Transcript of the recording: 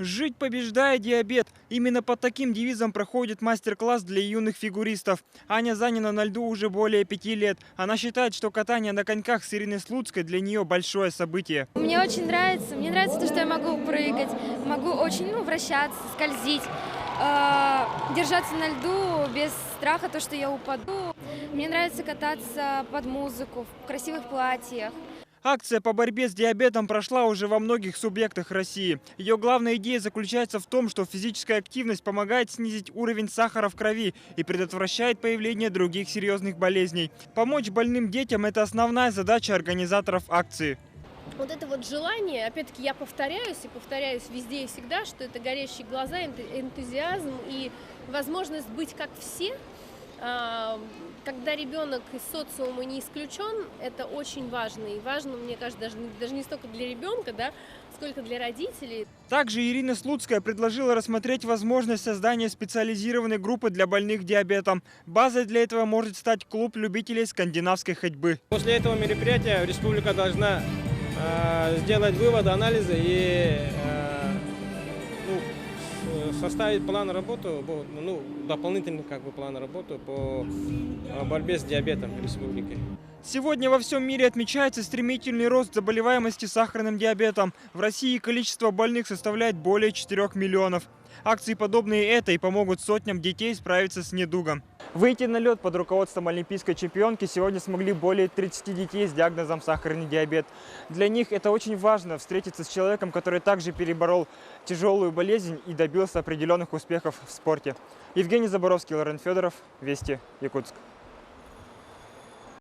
Жить, побеждая диабет. Именно под таким девизом проходит мастер-класс для юных фигуристов. Аня Занина на льду уже более 5 лет. Она считает, что катание на коньках с Ириной Слуцкой для нее большое событие. Мне очень нравится. Мне нравится то, что я могу прыгать, могу очень вращаться, скользить, держаться на льду без страха, то, что я упаду. Мне нравится кататься под музыку, в красивых платьях. Акция по борьбе с диабетом прошла уже во многих субъектах России. Ее главная идея заключается в том, что физическая активность помогает снизить уровень сахара в крови и предотвращает появление других серьезных болезней. Помочь больным детям – это основная задача организаторов акции. Вот это вот желание, опять-таки я повторяюсь везде и всегда, что это горящие глаза, энтузиазм и возможность быть как все. Когда ребенок из социума не исключен, это очень важно. И важно, мне кажется, даже не столько для ребенка, да, сколько для родителей. Также Ирина Слуцкая предложила рассмотреть возможность создания специализированной группы для больных диабетом. Базой для этого может стать клуб любителей скандинавской ходьбы. После этого мероприятия республика должна сделать выводы, анализы и составить план работы, дополнительный план работы по борьбе с диабетом в республике. Сегодня во всем мире отмечается стремительный рост заболеваемости сахарным диабетом. В России количество больных составляет более 4 миллионов. Акции, подобные этой, помогут сотням детей справиться с недугом. Выйти на лед под руководством олимпийской чемпионки сегодня смогли более 30 детей с диагнозом сахарный диабет. Для них это очень важно – встретиться с человеком, который также переборол тяжелую болезнь и добился определенных успехов в спорте. Евгений Заборовский, Лорен Федоров, Вести, Якутск.